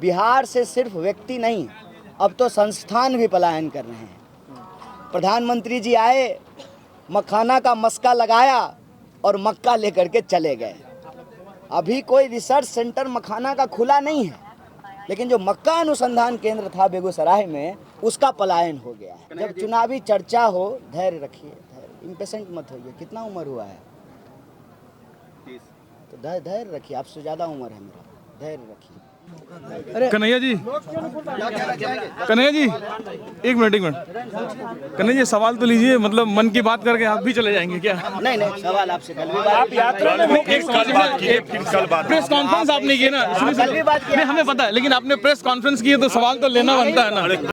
बिहार से सिर्फ व्यक्ति नहीं, अब तो संस्थान भी पलायन कर रहे हैं। प्रधानमंत्री जी आए, मखाना का मस्का लगाया और मक्का लेकर के चले गए। अभी कोई रिसर्च सेंटर मखाना का खुला नहीं है, लेकिन जो मक्का अनुसंधान केंद्र था बेगूसराय में, उसका पलायन हो गया है। जब चुनावी चर्चा हो, धैर्य रखिए, इम्पेशेंट मत होइए। कितना उम्र हुआ है? 30। तो धैर्य रखिए, आपसे ज़्यादा उम्र है मेरा, धैर्य रखिए। कन्हैया जी, कन्हैया जी, एक मिनट। कन्हैया जी, सवाल तो लीजिए, मतलब मन की बात करके आप भी चले जाएंगे क्या? नहीं, सवाल आपसे कल भी बात, आप यात्रा में प्रेस कॉन्फ्रेंस आपने की ना, कल भी बात किया, हमें पता है, लेकिन आपने प्रेस कॉन्फ्रेंस की है तो सवाल तो लेना बनता है ना।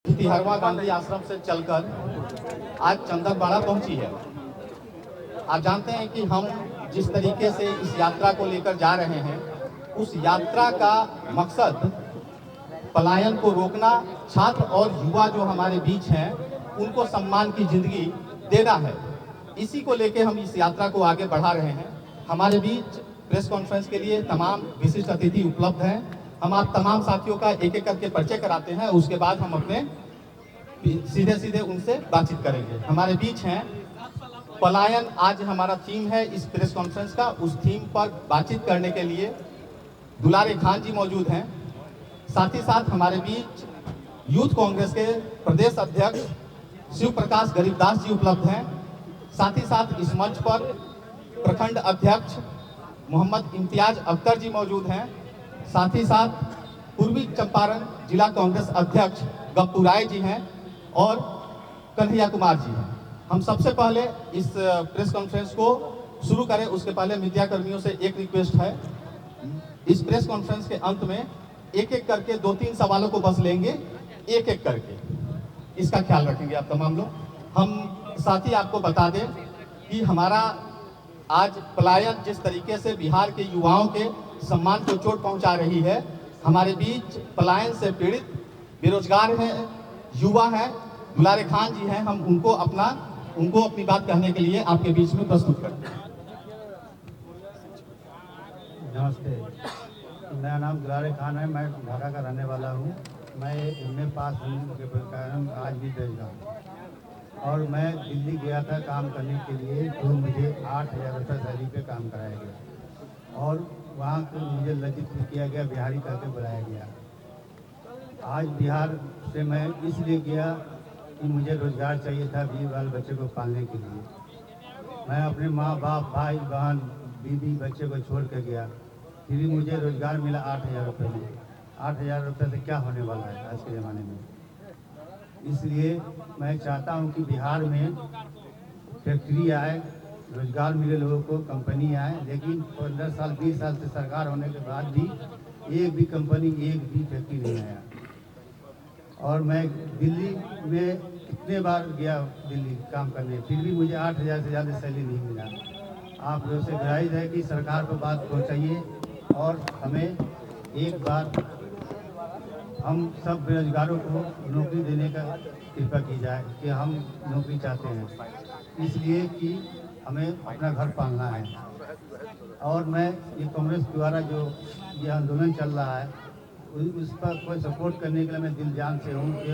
31वां गांधी आश्रम से चलकर आज चंदनबाड़ा पहुंची है। आप जानते हैं कि हम जिस तरीके से इस यात्रा को लेकर जा रहे हैं, उस यात्रा का मकसद पलायन को रोकना, छात्र और युवा जो हमारे बीच हैं उनको सम्मान की जिंदगी देना है। इसी को लेकर हम इस यात्रा को आगे बढ़ा रहे हैं। हमारे बीच प्रेस कॉन्फ्रेंस के लिए तमाम विशिष्ट अतिथि उपलब्ध हैं। हम आप तमाम साथियों का एक एक करके परिचय कराते हैं, उसके बाद हम अपने सीधे उनसे बातचीत करेंगे। हमारे बीच हैं पलायन, आज हमारा थीम है इस प्रेस कॉन्फ्रेंस का। उस थीम पर बातचीत करने के लिए दुलारे खान जी मौजूद हैं। साथ ही साथ हमारे बीच यूथ कांग्रेस के प्रदेश अध्यक्ष शिव प्रकाश गरीबदास जी उपलब्ध हैं। साथ ही साथ इस मंच पर प्रखंड अध्यक्ष मोहम्मद इम्तियाज अख्तर जी मौजूद हैं। साथ ही साथ पूर्वी चंपारण जिला कांग्रेस अध्यक्ष गप्पू राय जी हैं और कन्हैया कुमार जी हैं। हम सबसे पहले इस प्रेस कॉन्फ्रेंस को शुरू करें, उसके पहले मीडिया कर्मियों से एक रिक्वेस्ट है। इस प्रेस कॉन्फ्रेंस के अंत में एक एक करके 2-3 सवालों को बस लेंगे, एक एक करके, इसका ख्याल रखेंगे आप तमाम लोग। हम साथ ही आपको बता दें कि हमारा आज पलायन जिस तरीके से बिहार के युवाओं के सम्मान को चोट पहुंचा रही है, हमारे बीच पलायन से पीड़ित बेरोजगार हैं, युवा हैं, दुलारे खान जी हैं। हम उनको अपनी बात कहने के लिए आपके बीच में प्रस्तुत करते हैं। नमस्ते, मेरा नाम दुलारे खान है, मैं ढाका का रहने वाला हूँ। मैं MA पास होने के कारण आज भी बेरोजगार हूँ और मैं दिल्ली गया था काम करने के लिए, तो मुझे 8,000 रुपये सैलरी पे काम कराया गया और वहाँ को मुझे लज्जित किया गया, बिहारी करके बुलाया गया। आज बिहार से मैं इसलिए गया कि मुझे रोज़गार चाहिए था 20 बाल बच्चे को पालने के लिए। मैं अपने माँ बाप, भाई बहन, बीवी, बच्चे को छोड़ कर गया, फिर भी मुझे रोज़गार मिला 8,000 रुपये में। 8,000 रुपये से क्या होने वाला है आज के ज़माने में। इसलिए मैं चाहता हूँ कि बिहार में फैक्ट्री आए, रोज़गार मिले लोगों को, कंपनी आए, लेकिन 15 साल 20 साल से सरकार होने के बाद भी एक भी कंपनी, एक भी फैक्ट्री नहीं आया। और मैं दिल्ली में कितने बार गया दिल्ली काम करने, फिर भी मुझे 8,000 से ज़्यादा सैलरी नहीं मिला। आप लोगों से गुजारिश है कि सरकार को बात पहुंचाइए और हमें एक बार हम सब बेरोजगारों को नौकरी देने का कृपा की जाए कि हम नौकरी चाहते हैं, इसलिए कि हमें अपना घर पालना है। और मैं ये कांग्रेस द्वारा जो ये आंदोलन चल रहा है उस पर कोई सपोर्ट करने के लिए मैं दिल जान से हूँ कि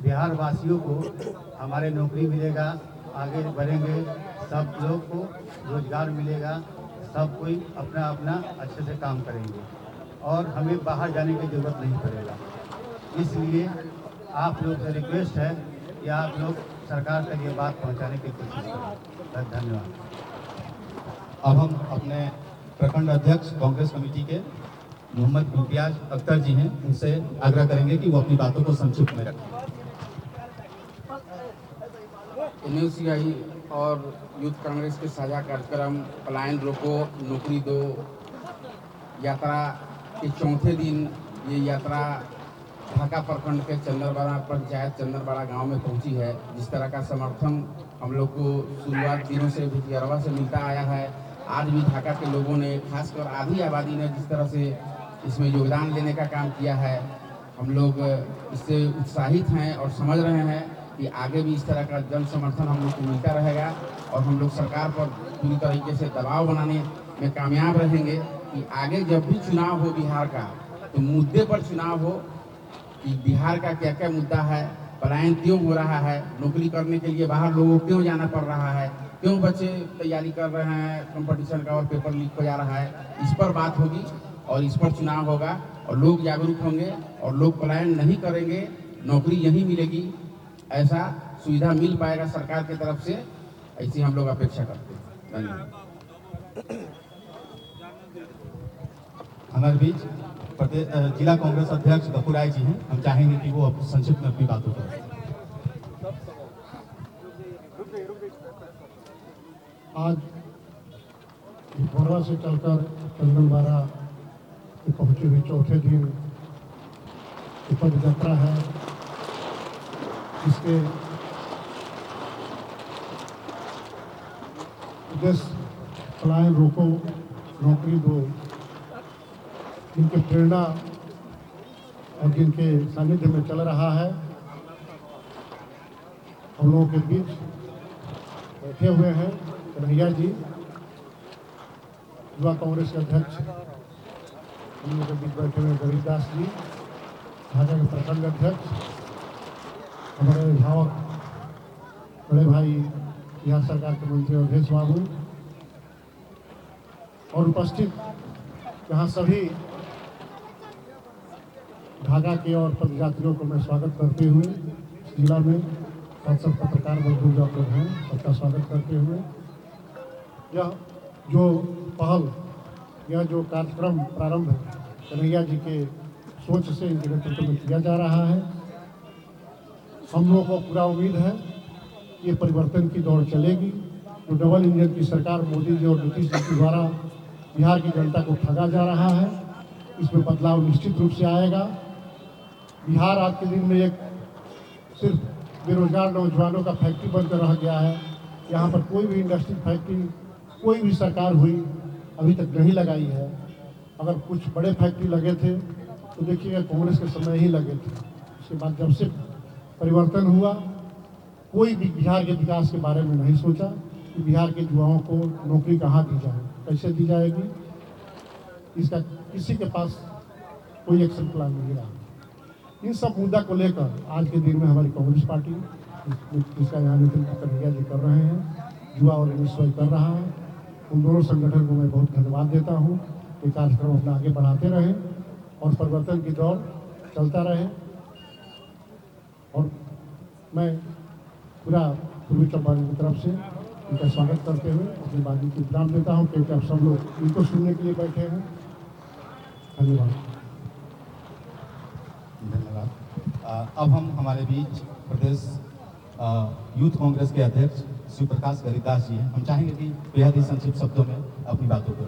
बिहार वासियों को हमारे नौकरी मिलेगा, आगे बढ़ेंगे, सब लोग को रोजगार मिलेगा, सब कोई अपना अपना अच्छे से काम करेंगे और हमें बाहर जाने की ज़रूरत नहीं पड़ेगा। इसलिए आप लोग से रिक्वेस्ट है कि आप लोग सरकार तक ये बात पहुंचाने की कोशिश करें। धन्यवाद। अब हम अपने प्रखंड अध्यक्ष कांग्रेस कमेटी के मोहम्मद इम्तियाज अख्तर जी हैं, उनसे आग्रह करेंगे कि वो अपनी बातों को संक्षिप्त में रखें। NUCI और यूथ कांग्रेस के साझा कार्यक्रम पलायन रोको नौकरी दो यात्रा के चौथे दिन ये यात्रा ढाका प्रखंड के चंदरबाड़ा पंचायत चंदरबाड़ा गांव में पहुंची है। जिस तरह का समर्थन हम लोग को शुरुआत दिनों से भितियारवा से मिलता आया है, आज भी ढाका के लोगों ने, खासकर आधी आबादी ने जिस तरह से इसमें योगदान देने का काम किया है, हम लोग इससे उत्साहित हैं और समझ रहे हैं कि आगे भी इस तरह का जन समर्थन हम लोग को मिलता रहेगा और हम लोग सरकार पर पूरी तरीके से दबाव बनाने में कामयाब रहेंगे कि आगे जब भी चुनाव हो बिहार का तो मुद्दे पर चुनाव हो कि बिहार का क्या क्या मुद्दा है, पलायन क्यों हो रहा है, नौकरी करने के लिए बाहर लोगों को क्यों जाना पड़ रहा है, क्यों बच्चे तैयारी कर रहे हैं कंपटीशन का और पेपर लीक हो जा रहा है, इस पर बात होगी और इस पर चुनाव होगा और लोग जागरूक होंगे और लोग पलायन नहीं करेंगे, नौकरी यहीं मिलेगी, ऐसा सुविधा मिल पाएगा सरकार की तरफ से, ऐसी हम लोग अपेक्षा करते हैं। धन्यवाद। हमारे बीच जिला कांग्रेस अध्यक्ष गफूर राय जी हैं। हम चाहेंगे कि वो संक्षिप्त में अपनी बातों करें। आज भोरवा से चलकर चंदनबाड़ा पहुंचे हुए चौथे दिन पद यात्रा है, इसके उद्देश्य पलायन रोको नौकरी दो, जिनके प्रेरणा और जिनके सानिध्य में चल रहा है। हम लोगों के बीच बैठे हुए हैं कन्हैया जी, युवा कांग्रेस के अध्यक्ष, हम लोगों के बीच बैठे हुए गरीबदास जी, भाजपा के प्रखंड अध्यक्ष, हमारे अभिभावक बड़े भाई बिहार सरकार के मंत्री अवधेश बाबू, और उपस्थित यहाँ सभी ढाका के और पदयात्रियों को मैं स्वागत करते हुए जिला में सब पत्रकार मजदूर जो लोग हैं सबका स्वागत करते हुए यह जो पहल, यह जो कार्यक्रम प्रारंभ कन्हैया जी के सोच से इनके नेतृत्व में किया जा रहा है, हम लोगों को पूरा उम्मीद है ये परिवर्तन की दौड़ चलेगी। जो डबल इंजन की सरकार मोदी जी और नीतीश जी के द्वारा बिहार की जनता को ठगा जा रहा है, इसमें बदलाव निश्चित रूप से आएगा। बिहार आज के दिन में एक सिर्फ बेरोजगार नौजवानों का फैक्ट्री बनकर रह गया है। यहाँ पर कोई भी इंडस्ट्री फैक्ट्री कोई भी सरकार हुई अभी तक नहीं लगाई है। अगर कुछ बड़े फैक्ट्री लगे थे तो देखिएगा कांग्रेस के समय ही लगे थे। उसके बाद जब से परिवर्तन हुआ कोई भी बिहार के विकास के बारे में नहीं सोचा कि बिहार के युवाओं को नौकरी कहाँ दी जाए, कैसे दी जाएगी, इसका किसी के पास कोई एक्शन प्लान नहीं रहा। इन सब मुद्दा को लेकर आज के दिन में हमारी कांग्रेस पार्टी इसका यहाँ नेतृत्व कन्हैया जी कर रहे हैं, युवा और एनएसवाई कर रहा है। उन दोनों संगठन को मैं बहुत धन्यवाद देता हूँ कि कार्यक्रम अपना आगे बढ़ाते रहें और परिवर्तन की दौड़ चलता रहे। और मैं पूरा पूर्वी चंपारण की तरफ से इनका स्वागत करते हुए अपनी बातों को विराम देता हूँ, क्योंकि आप सब लोग इनको सुनने के लिए बैठे हैं। धन्यवाद। धन्यवाद। अब हम हमारे बीच प्रदेश यूथ कांग्रेस के अध्यक्ष श्री प्रकाश गरीबदास जी हैं। हम चाहेंगे कि बेहद ही संक्षिप्त शब्दों में अपनी बातों को।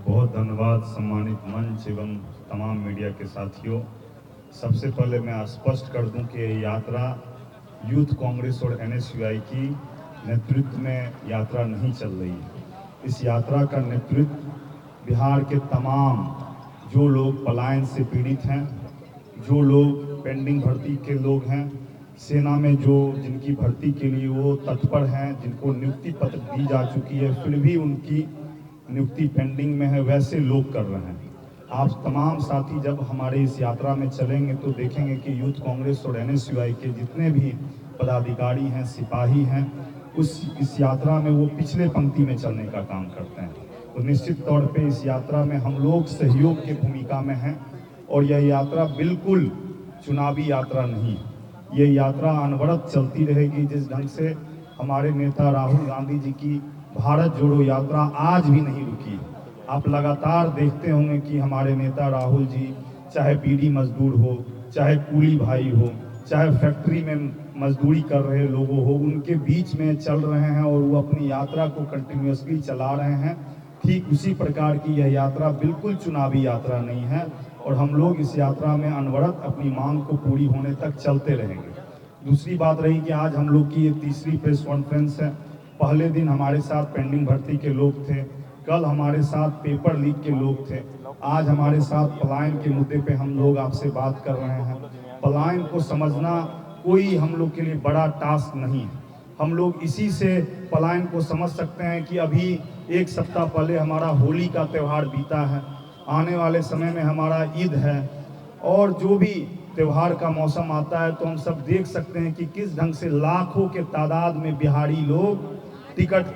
बहुत धन्यवाद सम्मानित मंच एवं तमाम मीडिया के साथियों। सबसे पहले मैं स्पष्ट कर दूं कि ये यात्रा यूथ कांग्रेस और एनएसयूआई की नेतृत्व में यात्रा नहीं चल रही है। इस यात्रा का नेतृत्व बिहार के तमाम जो लोग पलायन से पीड़ित हैं, जो लोग पेंडिंग भर्ती के लोग हैं, सेना में जो जिनकी भर्ती के लिए वो तत्पर हैं, जिनको नियुक्ति पत्र दी जा चुकी है फिर भी उनकी नियुक्ति पेंडिंग में है, वैसे लोग कर रहे हैं। आप तमाम साथी जब हमारे इस यात्रा में चलेंगे तो देखेंगे कि यूथ कांग्रेस और एनएसयूआई के जितने भी पदाधिकारी हैं, सिपाही हैं, इस यात्रा में वो पिछले पंक्ति में चलने का काम करते हैं। तो निश्चित तौर पे इस यात्रा में हम लोग सहयोग की भूमिका में हैं और यह यात्रा बिल्कुल चुनावी यात्रा नहीं है। ये यात्रा अनवरत चलती रहेगी। जिस ढंग से हमारे नेता राहुल गांधी जी की भारत जोड़ो यात्रा आज भी नहीं रुकी। आप लगातार देखते होंगे कि हमारे नेता राहुल जी चाहे बीड़ी मजदूर हो, चाहे कूली भाई हो, चाहे फैक्ट्री में मजदूरी कर रहे लोगों हो, उनके बीच में चल रहे हैं और वो अपनी यात्रा को कंटिन्यूअसली चला रहे हैं। ठीक उसी प्रकार की यह यात्रा बिल्कुल चुनावी यात्रा नहीं है और हम लोग इस यात्रा में अनवरत अपनी मांग को पूरी होने तक चलते रहेंगे। दूसरी बात रही कि आज हम लोग की ये तीसरी प्रेस कॉन्फ्रेंस है। पहले दिन हमारे साथ पेंडिंग भर्ती के लोग थे, कल हमारे साथ पेपर लीक के लोग थे, आज हमारे साथ पलायन के मुद्दे पे हम लोग आपसे बात कर रहे हैं। पलायन को समझना कोई हम लोग के लिए बड़ा टास्क नहीं है। हम लोग इसी से पलायन को समझ सकते हैं कि अभी एक सप्ताह पहले हमारा होली का त्यौहार बीता है, आने वाले समय में हमारा ईद है, और जो भी त्यौहार का मौसम आता है तो हम सब देख सकते हैं कि किस ढंग से लाखों के तादाद में बिहारी लोग टिकट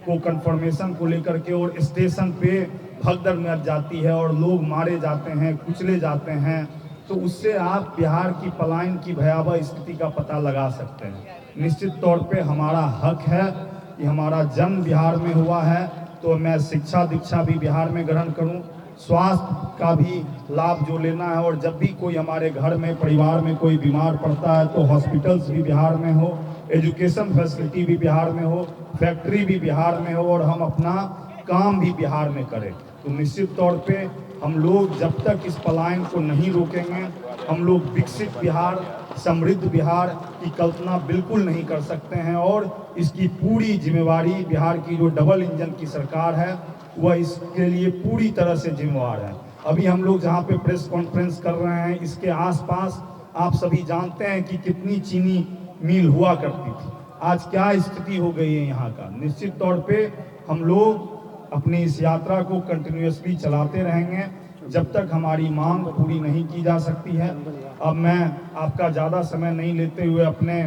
को कंफर्मेशन को लेकर के और स्टेशन पे भगदड़ मच जाती है और लोग मारे जाते हैं, कुचले जाते हैं। तो उससे आप बिहार की पलायन की भयावह स्थिति का पता लगा सकते हैं। निश्चित तौर पे हमारा हक है कि हमारा जन्म बिहार में हुआ है, तो मैं शिक्षा दीक्षा भी बिहार में ग्रहण करूं, स्वास्थ्य का भी लाभ जो लेना है, और जब भी कोई हमारे घर में परिवार में कोई बीमार पड़ता है तो हॉस्पिटल्स भी बिहार में हो, एजुकेशन फैसिलिटी भी बिहार में हो, फैक्ट्री भी बिहार में हो, और हम अपना काम भी बिहार में करें। तो निश्चित तौर पे हम लोग जब तक इस पलायन को नहीं रोकेंगे, हम लोग विकसित बिहार, समृद्ध बिहार की कल्पना बिल्कुल नहीं कर सकते हैं। और इसकी पूरी जिम्मेवारी बिहार की जो डबल इंजन की सरकार है वह इसके लिए पूरी तरह से जिम्मेवार है। अभी हम लोग जहाँ पे प्रेस कॉन्फ्रेंस कर रहे हैं, इसके आसपास आप सभी जानते हैं कि कितनी चीनी मिल हुआ करती थी, आज क्या स्थिति हो गई है यहाँ का। निश्चित तौर पे हम लोग अपनी इस यात्रा को कंटिन्यूअसली चलाते रहेंगे जब तक हमारी मांग पूरी नहीं की जा सकती है। अब मैं आपका ज़्यादा समय नहीं लेते हुए अपने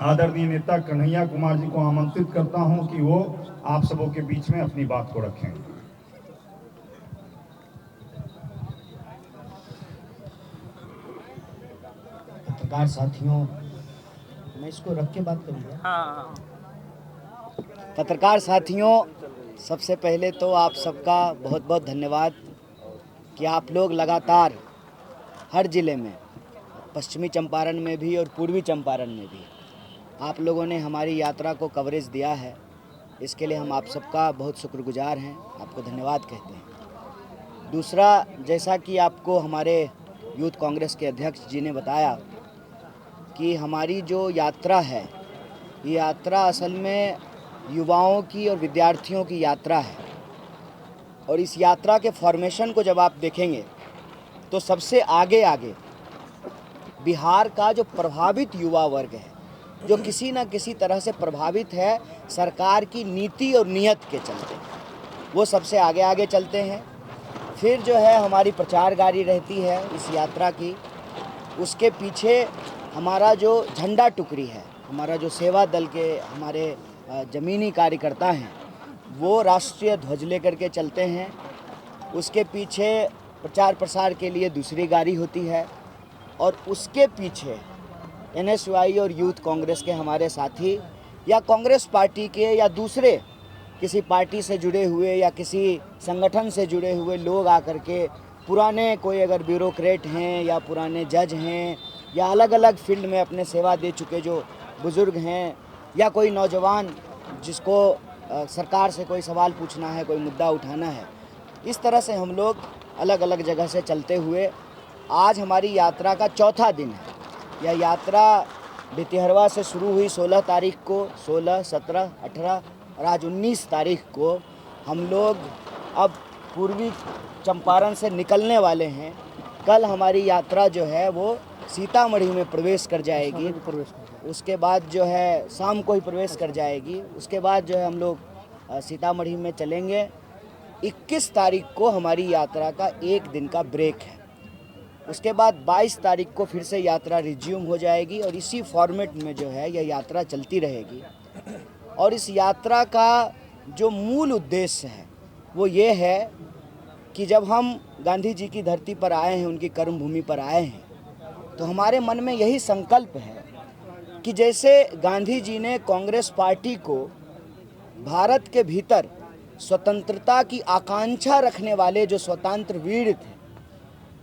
आदरणीय नेता कन्हैया कुमार जी को आमंत्रित करता हूं कि वो आप सबों के बीच में अपनी बात को रखें। पत्रकार साथियों, मैं इसको रख के बात करूँगा। पत्रकार साथियों, सबसे पहले तो आप सबका बहुत बहुत धन्यवाद कि आप लोग लगातार हर ज़िले में, पश्चिमी चंपारण में भी और पूर्वी चंपारण में भी, आप लोगों ने हमारी यात्रा को कवरेज दिया है। इसके लिए हम आप सबका बहुत शुक्रगुजार हैं, आपको धन्यवाद कहते हैं। दूसरा, जैसा कि आपको हमारे यूथ कांग्रेस के अध्यक्ष जी ने बताया कि हमारी जो यात्रा है, ये यात्रा असल में युवाओं की और विद्यार्थियों की यात्रा है। और इस यात्रा के फॉर्मेशन को जब आप देखेंगे तो सबसे आगे बिहार का जो प्रभावित युवा वर्ग है, जो किसी न किसी तरह से प्रभावित है सरकार की नीति और नियत के चलते, वो सबसे आगे चलते हैं। फिर जो है हमारी प्रचार गाड़ी रहती है इस यात्रा की, उसके पीछे हमारा जो झंडा टुकड़ी है, हमारा जो सेवा दल के हमारे ज़मीनी कार्यकर्ता हैं, वो राष्ट्रीय ध्वज लेकर के चलते हैं। उसके पीछे प्रचार प्रसार के लिए दूसरी गाड़ी होती है, और उसके पीछे NSUI और यूथ कांग्रेस के हमारे साथी या कांग्रेस पार्टी के या दूसरे किसी पार्टी से जुड़े हुए या किसी संगठन से जुड़े हुए लोग आकर के, पुराने कोई अगर ब्यूरोक्रेट हैं या पुराने जज हैं या अलग अलग फील्ड में अपने सेवा दे चुके जो बुज़ुर्ग हैं, या कोई नौजवान जिसको सरकार से कोई सवाल पूछना है, कोई मुद्दा उठाना है, इस तरह से हम लोग अलग अलग जगह से चलते हुए आज हमारी यात्रा का चौथा दिन है। यह यात्रा भितिहरवा से शुरू हुई 16 तारीख को, 16, 17, 18 और आज 19 तारीख को हम लोग अब पूर्वी चंपारण से निकलने वाले हैं। कल हमारी यात्रा जो है वो सीतामढ़ी में प्रवेश कर जाएगी, उसके बाद जो है शाम को ही प्रवेश कर जाएगी। उसके बाद जो है हम लोग सीतामढ़ी में चलेंगे। 21 तारीख को हमारी यात्रा का एक दिन का ब्रेक है। उसके बाद 22 तारीख को फिर से यात्रा रिज्यूम हो जाएगी और इसी फॉर्मेट में जो है यह यात्रा चलती रहेगी। और इस यात्रा का जो मूल उद्देश्य है वो ये है कि जब हम गांधी जी की धरती पर आए हैं, उनकी कर्मभूमि पर आए हैं, तो हमारे मन में यही संकल्प है कि जैसे गांधी जी ने कांग्रेस पार्टी को भारत के भीतर स्वतंत्रता की आकांक्षा रखने वाले जो स्वतंत्र वीर थे,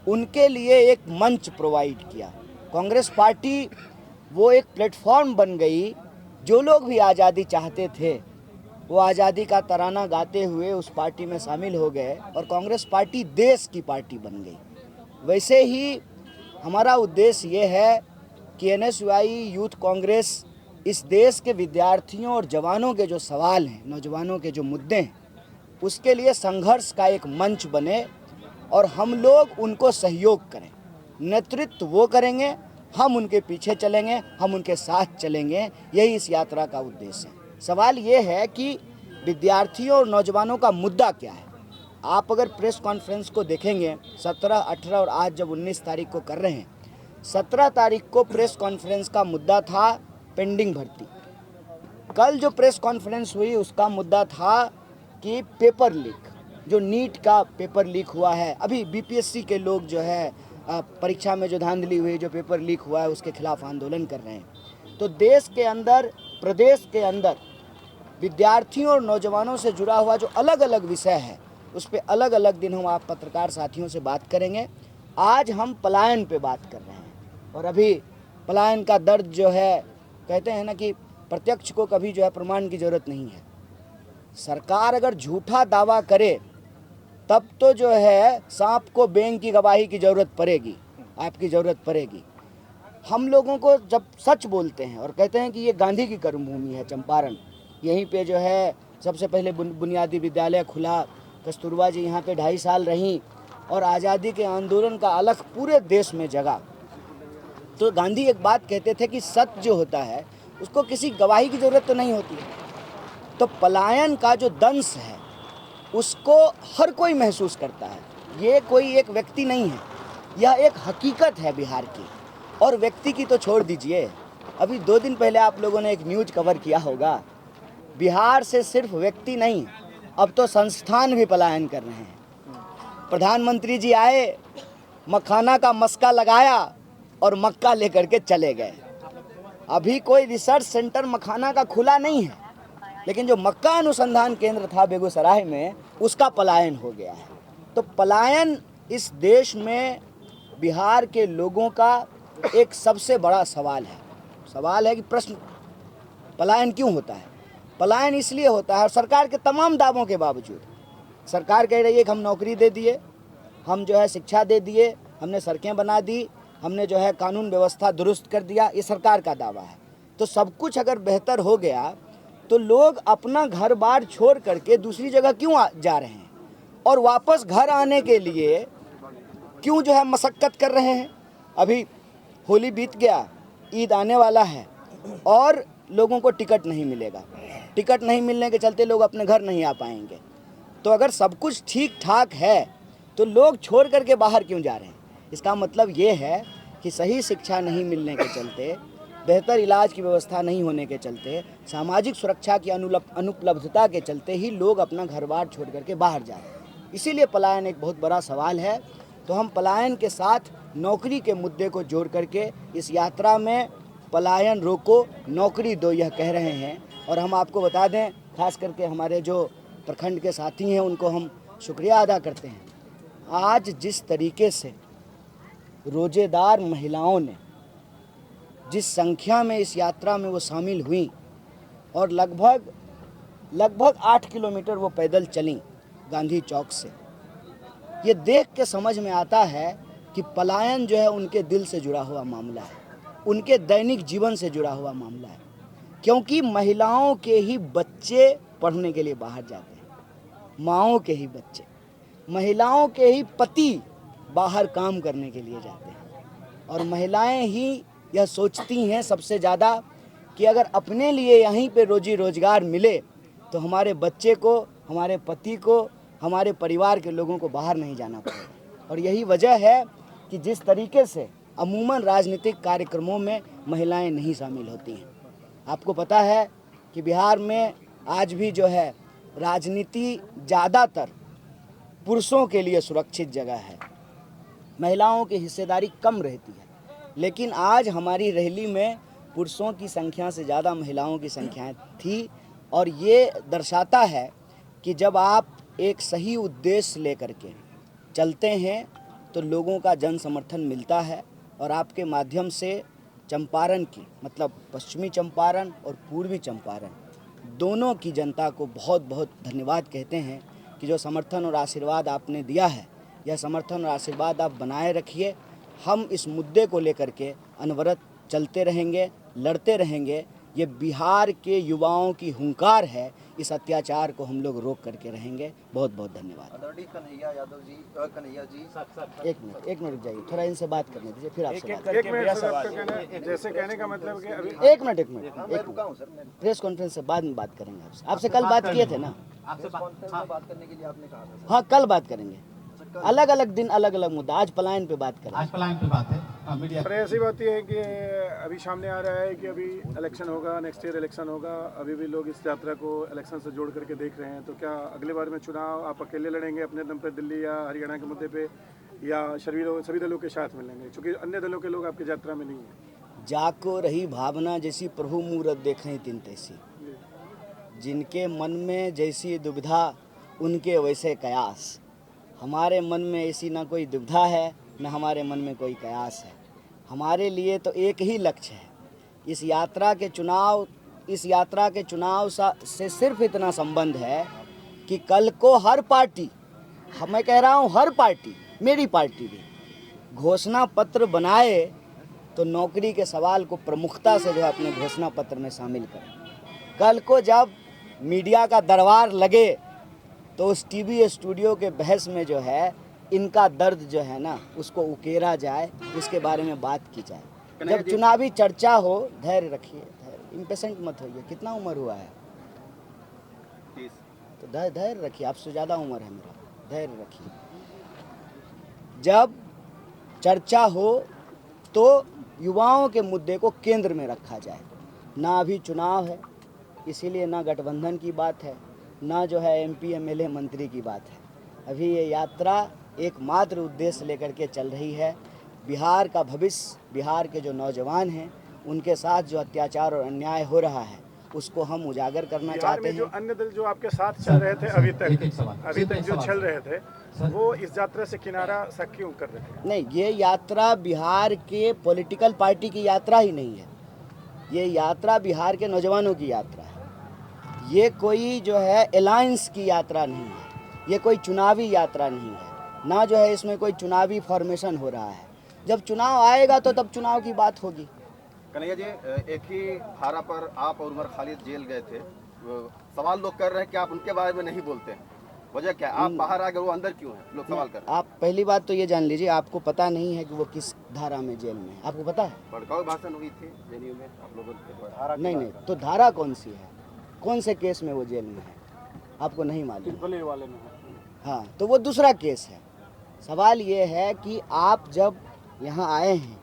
उनके लिए एक मंच प्रोवाइड किया। कांग्रेस पार्टी वो एक प्लेटफॉर्म बन गई। जो लोग भी आज़ादी चाहते थे वो आज़ादी का तराना गाते हुए उस पार्टी में शामिल हो गए और कांग्रेस पार्टी देश की पार्टी बन गई। वैसे ही हमारा उद्देश्य ये है कि NSUI यूथ कांग्रेस इस देश के विद्यार्थियों और जवानों के जो सवाल हैं, नौजवानों के जो मुद्दे हैं, उसके लिए संघर्ष का एक मंच बने और हम लोग उनको सहयोग करें। नेतृत्व वो करेंगे हम उनके पीछे चलेंगे, हम उनके साथ चलेंगे। यही इस यात्रा का उद्देश्य है। सवाल ये है कि विद्यार्थियों और नौजवानों का मुद्दा क्या है। आप अगर प्रेस कॉन्फ्रेंस को देखेंगे 17, 18 और आज जब 19 तारीख को कर रहे हैं, 17 तारीख को प्रेस कॉन्फ्रेंस का मुद्दा था पेंडिंग भर्ती। कल जो प्रेस कॉन्फ्रेंस हुई उसका मुद्दा था कि पेपर लीक, जो नीट का पेपर लीक हुआ है, अभी बीपीएससी के लोग जो है परीक्षा में जो धांधली हुई, जो पेपर लीक हुआ है उसके खिलाफ आंदोलन कर रहे हैं। तो देश के अंदर, प्रदेश के अंदर विद्यार्थियों और नौजवानों से जुड़ा हुआ जो अलग अलग विषय है उस पर अलग अलग दिन हम आप पत्रकार साथियों से बात करेंगे। आज हम पलायन पे बात कर रहे हैं और अभी पलायन का दर्द जो है, कहते हैं ना कि प्रत्यक्ष को कभी जो है प्रमाण की ज़रूरत नहीं है। सरकार अगर झूठा दावा करे तब तो जो है सांप को बैंक की गवाही की ज़रूरत पड़ेगी, आपकी ज़रूरत पड़ेगी। हम लोगों को जब सच बोलते हैं और कहते हैं कि ये गांधी की कर्मभूमि है चंपारण, यहीं पे जो है सबसे पहले बुनियादी विद्यालय खुला, कस्तूरबा जी यहाँ पे 2.5 साल रहीं और आज़ादी के आंदोलन का अलख पूरे देश में जगा। तो गांधी एक बात कहते थे कि सत्य जो होता है उसको किसी गवाही की ज़रूरत तो नहीं होती है। तो पलायन का जो दंश है उसको हर कोई महसूस करता है। ये कोई एक व्यक्ति नहीं है, यह एक हकीकत है बिहार की। और व्यक्ति की तो छोड़ दीजिए, अभी 2 दिन पहले आप लोगों ने एक न्यूज़ कवर किया होगा, बिहार से सिर्फ व्यक्ति नहीं अब तो संस्थान भी पलायन कर रहे हैं। प्रधानमंत्री जी आए, मखाना का मस्का लगाया और मक्का लेकर के चले गए। अभी कोई रिसर्च सेंटर मखाना का खुला नहीं है, लेकिन जो मक्का अनुसंधान केंद्र था बेगूसराय में उसका पलायन हो गया है। तो पलायन इस देश में बिहार के लोगों का एक सबसे बड़ा सवाल है। सवाल है कि प्रश्न, पलायन क्यों होता है? पलायन इसलिए होता है, और सरकार के तमाम दावों के बावजूद सरकार कह रही है कि हम नौकरी दे दिए, हम जो है शिक्षा दे दिए, हमने सड़कें बना दी, हमने जो है कानून व्यवस्था दुरुस्त कर दिया, ये सरकार का दावा है। तो सब कुछ अगर बेहतर हो गया तो लोग अपना घर बार छोड़ करके दूसरी जगह क्यों जा रहे हैं और वापस घर आने के लिए क्यों जो है मशक्क़त कर रहे हैं? अभी होली बीत गया, ईद आने वाला है और लोगों को टिकट नहीं मिलेगा। टिकट नहीं मिलने के चलते लोग अपने घर नहीं आ पाएंगे। तो अगर सब कुछ ठीक ठाक है तो लोग छोड़ करके बाहर क्यों जा रहे हैं? इसका मतलब ये है कि सही शिक्षा नहीं मिलने के चलते, बेहतर इलाज की व्यवस्था नहीं होने के चलते, सामाजिक सुरक्षा की अनुपलब्धता के चलते ही लोग अपना घर बार छोड़ करके बाहर जा रहे हैं। इसीलिए पलायन एक बहुत बड़ा सवाल है। तो हम पलायन के साथ नौकरी के मुद्दे को जोड़ करके इस यात्रा में पलायन रोको नौकरी दो यह कह रहे हैं। और हम आपको बता दें, खास करके हमारे जो प्रखंड के साथी हैं उनको हम शुक्रिया अदा करते हैं। आज जिस तरीके से रोजेदार महिलाओं ने, जिस संख्या में इस यात्रा में वो शामिल हुई और लगभग 8 किलोमीटर वो पैदल चलीं गांधी चौक से, ये देख के समझ में आता है कि पलायन जो है उनके दिल से जुड़ा हुआ मामला है, उनके दैनिक जीवन से जुड़ा हुआ मामला है। क्योंकि महिलाओं के ही बच्चे पढ़ने के लिए बाहर जाते हैं, माँओं के ही बच्चे, महिलाओं के ही पति बाहर काम करने के लिए जाते हैं। और महिलाएं ही यह सोचती हैं सबसे ज़्यादा कि अगर अपने लिए यहीं पे रोजी रोजगार मिले तो हमारे बच्चे को, हमारे पति को, हमारे परिवार के लोगों को बाहर नहीं जाना पड़ेगा। और यही वजह है कि जिस तरीके से अमूमन राजनीतिक कार्यक्रमों में महिलाएं नहीं शामिल होती हैं। आपको पता है कि बिहार में आज भी जो है राजनीति ज़्यादातर पुरुषों के लिए सुरक्षित जगह है, महिलाओं की हिस्सेदारी कम रहती है। लेकिन आज हमारी रैली में पुरुषों की संख्या से ज़्यादा महिलाओं की संख्या थी। और ये दर्शाता है कि जब आप एक सही उद्देश्य लेकर के चलते हैं तो लोगों का जन समर्थन मिलता है। और आपके माध्यम से चंपारण की, मतलब पश्चिमी चंपारण और पूर्वी चंपारण दोनों की जनता को बहुत बहुत धन्यवाद कहते हैं कि जो समर्थन और आशीर्वाद आपने दिया है, यह समर्थन और आशीर्वाद आप बनाए रखिए। हम इस मुद्दे को लेकर के अनवरत चलते रहेंगे, लड़ते रहेंगे। ये बिहार के युवाओं की हुंकार है, इस अत्याचार को हम लोग रोक करके रहेंगे। बहुत बहुत धन्यवाद। आदरणीय कन्हैया यादव जी, कन्हैया जी, एक मिनट रुक जाइए, थोड़ा इनसे बात करने दीजिए, फिर आपसे बात एक मिनट सर, आपका कहना जैसे कहने का मतलब कि अभी एक मिनट प्रेस कॉन्फ्रेंस से बाद में बात करेंगे आपसे कल बात किए थे ना। आपसे बात करने के लिए आपने कहा था। हाँ, कल बात करेंगे, अलग अलग दिन अलग अलग मुद्दा। आज पलायन पे बात करेंगे। आज पलायन पे बात है। मीडिया पर ऐसी बात यह है कि अभी सामने आ रहा है कि अभी इलेक्शन होगा, नेक्स्ट ईयर इलेक्शन होगा, अभी भी लोग इस यात्रा को इलेक्शन से जोड़ करके देख रहे हैं। तो क्या अगले बार में चुनाव आप अकेले लड़ेंगे अपने दम पे दिल्ली या हरियाणा के मुद्दे पे, या सभी दलों के साथ मिलेंगे, क्योंकि अन्य दलों के लोग आपकी यात्रा में नहीं है? जाको रही भावना जैसी प्रभु मूरत देखें तिन तैसी, जिनके मन में जैसी दुविधा उनके वैसे कयास। हमारे मन में ऐसी ना कोई दुविधा है, न हमारे मन में कोई कयास है। हमारे लिए तो एक ही लक्ष्य है, इस यात्रा के चुनाव से सिर्फ इतना संबंध है कि कल को हर पार्टी, मैं कह रहा हूँ हर पार्टी, मेरी पार्टी भी घोषणा पत्र बनाए तो नौकरी के सवाल को प्रमुखता से जो है अपने घोषणा पत्र में शामिल करें। कल को जब मीडिया का दरबार लगे तो उस टीवी स्टूडियो के बहस में जो है इनका दर्द जो है ना उसको उकेरा जाए, उसके बारे में बात की जाए। जब चुनावी चर्चा हो, धैर्य रखिए, इम्पेशेंट मत होइए। कितना उम्र हुआ है? 30। तो धैर्य रखिए, आपसे ज़्यादा उम्र है मेरा, धैर्य रखिए। जब चर्चा हो तो युवाओं के मुद्दे को केंद्र में रखा जाए। ना अभी चुनाव है, इसीलिए ना गठबंधन की बात है, ना जो है MP MLA मंत्री की बात है। अभी ये यात्रा एकमात्र उद्देश्य लेकर के चल रही है, बिहार का भविष्य, बिहार के जो नौजवान हैं उनके साथ जो अत्याचार और अन्याय हो रहा है उसको हम उजागर करना चाहते हैं। जो अन्य दल जो आपके साथ चल रहे थे अभी तक जो चल रहे थे, वो इस यात्रा से किनारा सा क्यों कर रहे थे? नहीं, ये यात्रा बिहार के पॉलिटिकल पार्टी की यात्रा ही नहीं है, ये यात्रा बिहार के नौजवानों की यात्रा है। ये कोई जो है अलायंस की यात्रा नहीं है, ये कोई चुनावी यात्रा नहीं है, ना जो है इसमें कोई चुनावी फॉर्मेशन हो रहा है। जब चुनाव आएगा तो तब चुनाव की बात होगी। कन्हैया जी, एक ही धारा पर आप और उमर खालिद जेल गए थे। सवाल लोग कर रहे हैं कि आप उनके बारे में नहीं बोलते हैं, वजह क्या? आप बाहर आ गए, वो अंदर क्यों हैं? लोग सवाल कर रहे हैं। आप पहली बात तो ये जान लीजिए, आपको पता नहीं है कि वो किस धारा में जेल में है। आपको पता है? भड़काऊ भाषण हुई थी जेएनयू में आप लोगों की। नहीं, तो धारा कौन सी है, कौन से केस में वो जेल में है, आपको नहीं मालूम? वाले में। हाँ, तो वो दूसरा केस है। सवाल ये है कि आप जब यहाँ आए हैं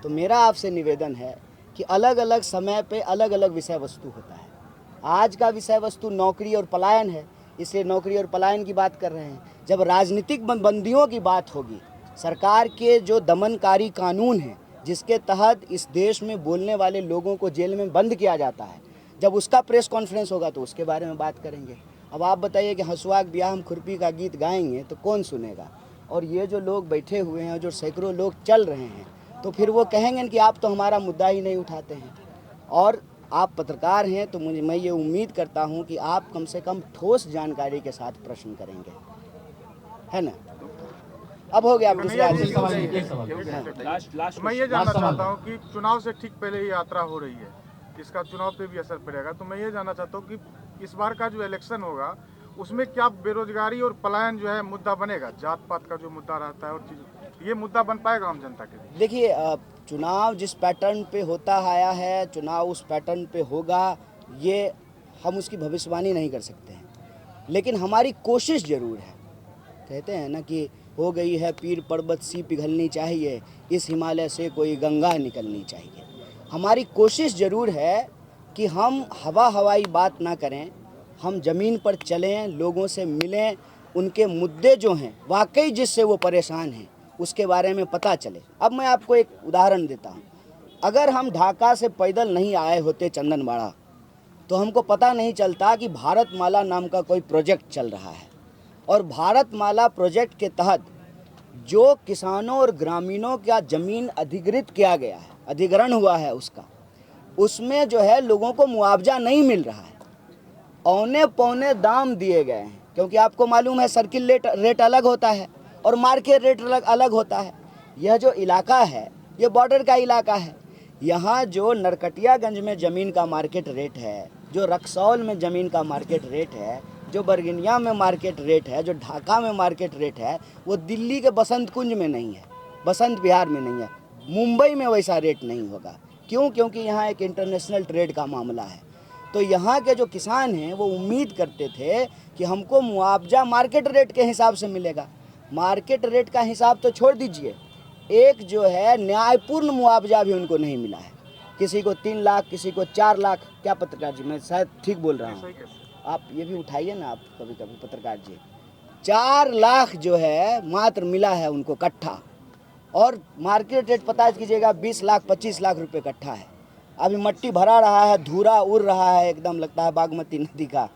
तो मेरा आपसे निवेदन है कि अलग अलग समय पे अलग अलग विषय वस्तु होता है। आज का विषय वस्तु नौकरी और पलायन है, इसलिए नौकरी और पलायन की बात कर रहे हैं। जब राजनीतिक बंदियों की बात होगी, सरकार के जो दमनकारी कानून हैं जिसके तहत इस देश में बोलने वाले लोगों को जेल में बंद किया जाता है, जब उसका प्रेस कॉन्फ्रेंस होगा तो उसके बारे में बात करेंगे। अब आप बताइए कि हंसुआक ब्याह हम खुरपी का गीत गाएंगे तो कौन सुनेगा? और ये जो लोग बैठे हुए हैं, जो सैकड़ों लोग चल रहे हैं, तो फिर वो कहेंगे कि आप तो हमारा मुद्दा ही नहीं उठाते हैं। और आप पत्रकार हैं तो मैं ये उम्मीद करता हूं कि आप कम से कम ठोस जानकारी के साथ प्रश्न करेंगे, है ना? अब हो गया, आप दूसरा मैं ये जानना चाहता हूँ कि चुनाव से ठीक पहले ही यात्रा हो रही है, इसका चुनाव पे भी असर पड़ेगा। तो मैं ये जानना चाहता हूँ कि इस बार का जो इलेक्शन होगा उसमें क्या बेरोजगारी और पलायन जो है मुद्दा बनेगा? जात पात का जो मुद्दा रहता है और चीज़, ये मुद्दा बन पाएगा आम जनता के लिए? देखिए, चुनाव जिस पैटर्न पे होता आया है, चुनाव उस पैटर्न पे होगा, ये हम उसकी भविष्यवाणी नहीं कर सकते हैं, लेकिन हमारी कोशिश ज़रूर है। कहते हैं ना कि हो गई है पीर पर्वत सी पिघलनी चाहिए, इस हिमालय से कोई गंगा निकलनी चाहिए। हमारी कोशिश ज़रूर है कि हम हवाई बात ना करें, हम ज़मीन पर चलें, लोगों से मिलें, उनके मुद्दे जो हैं वाकई जिससे वो परेशान हैं उसके बारे में पता चले। अब मैं आपको एक उदाहरण देता हूँ। अगर हम ढाका से पैदल नहीं आए होते चंदनबाड़ा तो हमको पता नहीं चलता कि भारतमाला नाम का कोई प्रोजेक्ट चल रहा है। और भारतमाला प्रोजेक्ट के तहत जो किसानों और ग्रामीणों का ज़मीन अधिग्रहित किया गया है, अधिग्रहण हुआ है उसका, उसमें जो है लोगों को मुआवजा नहीं मिल रहा है, औने पौने दाम दिए गए हैं। क्योंकि आपको मालूम है सर्किल रेट अलग होता है और मार्केट रेट अलग होता है। यह जो इलाका है ये बॉर्डर का इलाका है। यहाँ जो नरकटियागंज में ज़मीन का मार्केट रेट है जो रक्सौल में ज़मीन का मार्केट रेट है, जो बरगिनिया में मार्केट रेट है, जो ढाका में मार्केट रेट है, वो दिल्ली के बसंत कुंज में नहीं है, बसंत विहार में नहीं है, मुंबई में वैसा रेट नहीं होगा। क्यों? क्योंकि यहाँ एक इंटरनेशनल ट्रेड का मामला है। तो यहाँ के जो किसान हैं वो उम्मीद करते थे कि हमको मुआवजा मार्केट रेट के हिसाब से मिलेगा। मार्केट रेट का हिसाब तो छोड़ दीजिए, एक जो है न्यायपूर्ण मुआवजा भी उनको नहीं मिला है। किसी को 3 लाख, किसी को 4 लाख। क्या पत्रकार जी, मैं शायद ठीक बोल रहा हूँ, आप ये भी उठाइए ना आप कभी कभी पत्रकार जी। 4 लाख जो है मात्र मिला है उनको कट्ठा, और मार्केट रेट पता कीजिएगा 20 लाख 25 लाख रुपए कट्ठा है। अभी मट्टी भरा रहा है, धूरा उड़ रहा है, एकदम लगता है बागमती नदी का।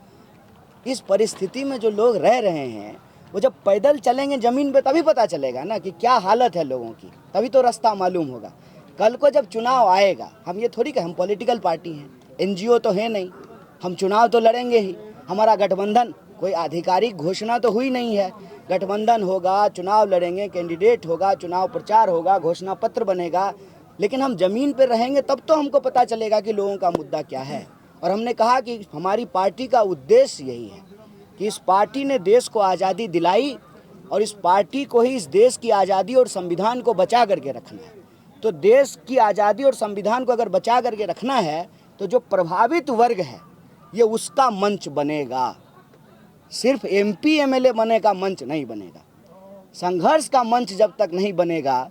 इस परिस्थिति में जो लोग रह रहे हैं, वो जब पैदल चलेंगे ज़मीन पे तभी पता चलेगा ना कि क्या हालत है लोगों की, तभी तो रास्ता मालूम होगा। कल को जब चुनाव आएगा, हम ये थोड़ी कि हम पॉलिटिकल पार्टी हैं, NGO तो है नहीं, हम चुनाव तो लड़ेंगे ही। हमारा गठबंधन कोई आधिकारिक घोषणा तो हुई नहीं है, गठबंधन होगा, चुनाव लड़ेंगे, कैंडिडेट होगा, चुनाव प्रचार होगा, घोषणा पत्र बनेगा, लेकिन हम ज़मीन पर रहेंगे तब तो हमको पता चलेगा कि लोगों का मुद्दा क्या है। और हमने कहा कि हमारी पार्टी का उद्देश्य यही है कि इस पार्टी ने देश को आज़ादी दिलाई और इस पार्टी को ही इस देश की आज़ादी और संविधान को बचा करके रखना है। तो देश की आज़ादी और संविधान को अगर बचा करके रखना है तो जो प्रभावित वर्ग है ये उसका मंच बनेगा, सिर्फ MP MLA बने का मंच नहीं बनेगा। संघर्ष का मंच जब तक नहीं बनेगा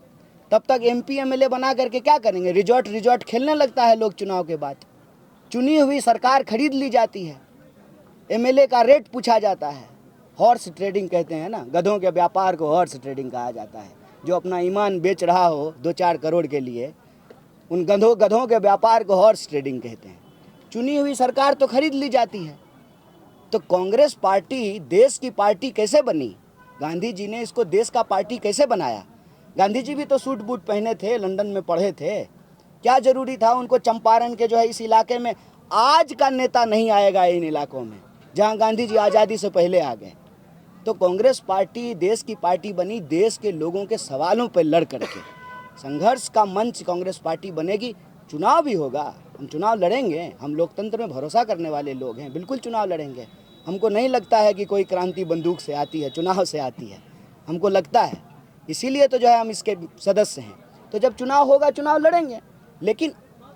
तब तक MP MLA बना करके क्या करेंगे? रिजॉर्ट खेलने लगता है लोग चुनाव के बाद। चुनी हुई सरकार खरीद ली जाती है, MLA का रेट पूछा जाता है। हॉर्स ट्रेडिंग कहते हैं ना, गधों के व्यापार को हॉर्स ट्रेडिंग कहा जाता है। जो अपना ईमान बेच रहा हो 2-4 करोड़ के लिए, उन गधों के व्यापार को हॉर्स ट्रेडिंग कहते हैं। चुनी हुई सरकार तो खरीद ली जाती है। तो कांग्रेस पार्टी देश की पार्टी कैसे बनी? गांधी जी ने इसको देश का पार्टी कैसे बनाया? गांधी जी भी तो सूट बूट पहने थे, लंदन में पढ़े थे। क्या जरूरी था उनको चंपारण के जो है इस इलाके में? आज का नेता नहीं आएगा इन इलाकों में जहां गांधी जी आज़ादी से पहले आ गए। तो कांग्रेस पार्टी देश की पार्टी बनी, देश के लोगों के सवालों पर लड़ करके। संघर्ष का मंच कांग्रेस पार्टी बनेगी। चुनाव भी होगा, हम चुनाव लड़ेंगे, हम लोकतंत्र में भरोसा करने वाले लोग हैं, बिल्कुल चुनाव लड़ेंगे। हमको नहीं लगता है कि कोई क्रांति बंदूक से आती है, चुनाव से आती है, हमको लगता है। इसीलिए तो जो है हम इसके सदस्य हैं। तो जब चुनाव होगा चुनाव लड़ेंगे, लेकिन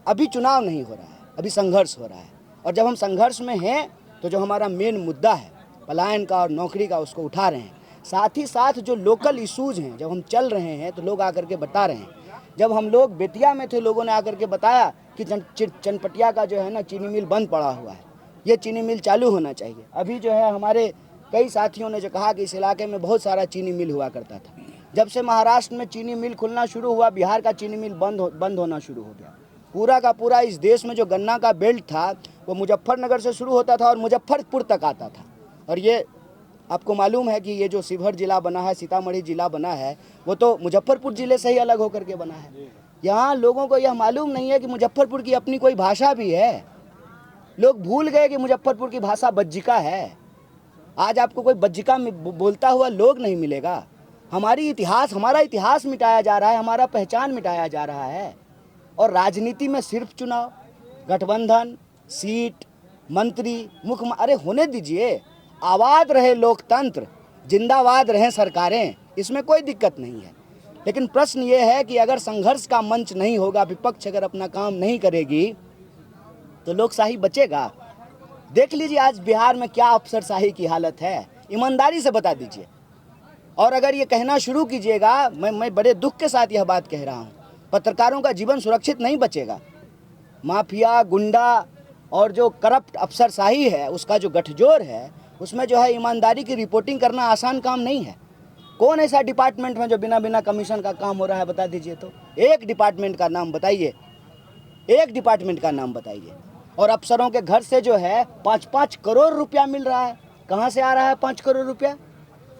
अभी चुनाव नहीं हो रहा है, अभी संघर्ष हो रहा है। और जब हम संघर्ष में हैं तो जो हमारा मेन मुद्दा है पलायन का और नौकरी का, उसको उठा रहे हैं। साथ ही साथ जो लोकल इशूज़ हैं, जब हम चल रहे हैं तो लोग आकर के बता रहे हैं। जब हम लोग बेतिया में थे, लोगों ने आकर के बताया कि चनपटिया का जो है ना चीनी मिल बंद पड़ा हुआ है, ये चीनी मिल चालू होना चाहिए। अभी जो है हमारे कई साथियों ने जो कहा कि इस इलाके में बहुत सारा चीनी मिल हुआ करता था। जब से महाराष्ट्र में चीनी मिल खुलना शुरू हुआ, बिहार का चीनी मिल बंद होना शुरू हो गया। पूरा का पूरा इस देश में जो गन्ना का बेल्ट था वो मुजफ्फरनगर से शुरू होता था और मुजफ्फरपुर तक आता था। और ये आपको मालूम है कि ये जो शिवहर जिला बना है, सीतामढ़ी जिला बना है, वो तो मुजफ्फरपुर ज़िले से ही अलग होकर के बना है। यहाँ लोगों को यह मालूम नहीं है कि मुजफ्फरपुर की अपनी कोई भाषा भी है। लोग भूल गए कि मुजफ्फरपुर की भाषा बज्जिका है। आज आपको कोई बज्जिका में बोलता हुआ लोग नहीं मिलेगा। हमारा इतिहास मिटाया जा रहा है, हमारा पहचान मिटाया जा रहा है। और राजनीति में सिर्फ चुनाव, गठबंधन, सीट, मंत्री, मुख्य, अरे होने दीजिए। आबाद रहे लोकतंत्र, जिंदाबाद रहें सरकारें, इसमें कोई दिक्कत नहीं है। लेकिन प्रश्न ये है कि अगर संघर्ष का मंच नहीं होगा, विपक्ष अगर अपना काम नहीं करेगी तो लोकशाही बचेगा? देख लीजिए आज बिहार में क्या अफसरशाही की हालत है, ईमानदारी से बता दीजिए। और अगर ये कहना शुरू कीजिएगा, मैं बड़े दुख के साथ यह बात कह रहा हूँ, पत्रकारों का जीवन सुरक्षित नहीं बचेगा। माफिया, गुंडा और जो करप्ट अफसरशाही है, उसका जो गठजोड़ है, उसमें जो है ईमानदारी की रिपोर्टिंग करना आसान काम नहीं है। कौन ऐसा डिपार्टमेंट में जो बिना कमीशन का काम हो रहा है, बता दीजिए तो। एक डिपार्टमेंट का नाम बताइए, एक डिपार्टमेंट का नाम बताइए। और अफसरों के घर से जो है 5-5 करोड़ रुपया मिल रहा है। कहाँ से आ रहा है 5 करोड़ रुपया?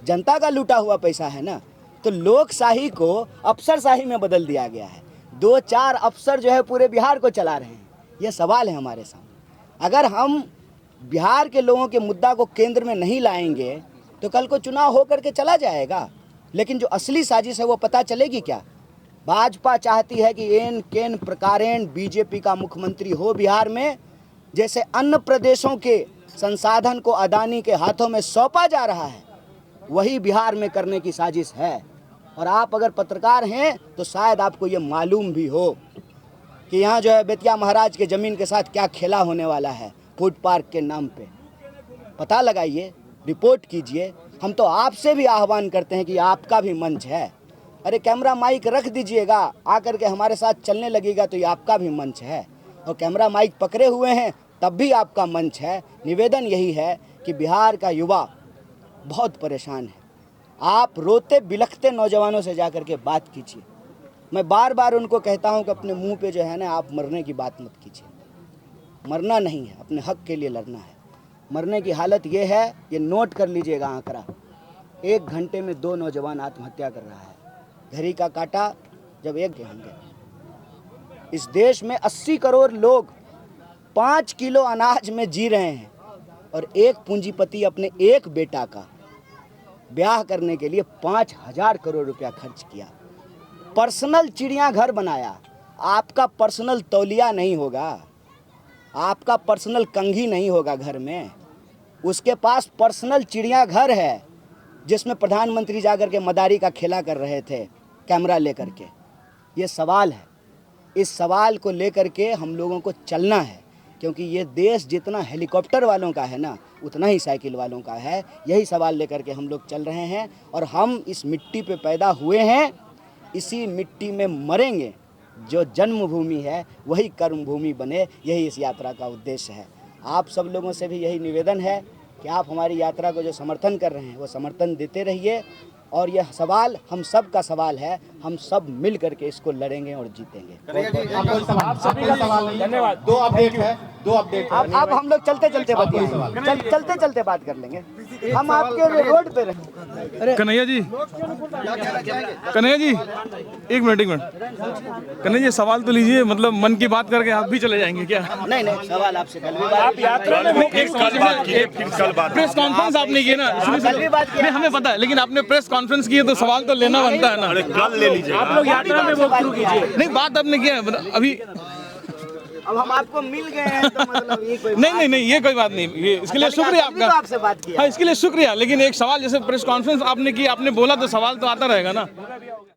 जनता का लूटा हुआ पैसा है ना। तो लोकशाही को अफसरशाही में बदल दिया गया है। 2-4 अफसर जो है पूरे बिहार को चला रहे हैं। ये सवाल है हमारे सामने। अगर हम बिहार के लोगों के मुद्दा को केंद्र में नहीं लाएंगे तो कल को चुनाव हो करके चला जाएगा, लेकिन जो असली साजिश है वो पता चलेगी क्या? भाजपा चाहती है कि एन केन प्रकारेण बीजेपी का मुख्यमंत्री हो बिहार में, जैसे अन्य प्रदेशों के संसाधन को अदानी के हाथों में सौंपा जा रहा है, वही बिहार में करने की साजिश है। और आप अगर पत्रकार हैं तो शायद आपको ये मालूम भी हो कि यहाँ जो है बेतिया महाराज के ज़मीन के साथ क्या खेला होने वाला है फूड पार्क के नाम पे। पता लगाइए, रिपोर्ट कीजिए। हम तो आपसे भी आह्वान करते हैं कि आपका भी मंच है। अरे कैमरा माइक रख दीजिएगा, आकर के हमारे साथ चलने लगेगा तो ये आपका भी मंच है। और कैमरा माइक पकड़े हुए हैं तब भी आपका मंच है। निवेदन यही है कि बिहार का युवा बहुत परेशान है। आप रोते बिलखते नौजवानों से जाकर के बात कीजिए। मैं बार बार उनको कहता हूं कि अपने मुंह पे जो है ना, आप मरने की बात मत कीजिए। मरना नहीं है, अपने हक के लिए लड़ना है। मरने की हालत ये है, ये नोट कर लीजिएगा आंकड़ा, 1 घंटे में 2 नौजवान आत्महत्या कर रहा है। घड़ी का काटा जब 1 होंगे। इस देश में 80 करोड़ लोग 5 किलो अनाज में जी रहे हैं और एक पूंजीपति अपने एक बेटा का ब्याह करने के लिए 5,000 करोड़ रुपया खर्च किया। पर्सनल चिड़ियाघर बनाया। आपका पर्सनल तौलिया नहीं होगा, आपका पर्सनल कंघी नहीं होगा घर में, उसके पास पर्सनल चिड़ियाघर है जिसमें प्रधानमंत्री जाकर के मदारी का खेला कर रहे थे कैमरा लेकर के। ये सवाल है, इस सवाल को लेकर के हम लोगों को चलना है, क्योंकि ये देश जितना हेलीकॉप्टर वालों का है ना, उतना ही साइकिल वालों का है। यही सवाल लेकर के हम लोग चल रहे हैं और हम इस मिट्टी पे पैदा हुए हैं, इसी मिट्टी में मरेंगे। जो जन्मभूमि है वही कर्मभूमि बने, यही इस यात्रा का उद्देश्य है। आप सब लोगों से भी यही निवेदन है कि आप हमारी यात्रा को जो समर्थन कर रहे हैं वो समर्थन देते रहिए। और यह सवाल हम सब का सवाल है, हम सब मिल करके इसको लड़ेंगे और जीतेंगे। आप सभी का सवाल नहीं, धन्यवाद। 2 अपडेट है, 2 अपडेट। अब हम लोग चलते चलते बात कर लेंगे। हम आपके रोड पे रहेंगे। कन्हैया जी, कन्हैया जी, एक मिनट। कन्हैया जी सवाल तो लीजिए, मतलब मन की बात करके आप भी चले जाएंगे क्या? नहीं, सवाल आपसे कल भी बात, प्रेस कॉन्फ्रेंस आपने की ना, कल भी बात किया। हमें पता है, लेकिन आपने प्रेस कॉन्फ्रेंस की है तो सवाल तो लेना बनता है ना। कल ले लीजिए। आप लोग यात्रा में वॉक थ्रू कीजिए। नहीं, बात आपने किया है अभी। अब हम आपको मिल गए हैं तो मतलब ये कोई नहीं, ये कोई बात नहीं। ये इसके लिए शुक्रिया आपका। आपसे बात किया। हाँ, इसके लिए शुक्रिया। लेकिन एक सवाल, जैसे प्रेस कॉन्फ्रेंस आपने की, आपने बोला तो सवाल तो आता रहेगा ना।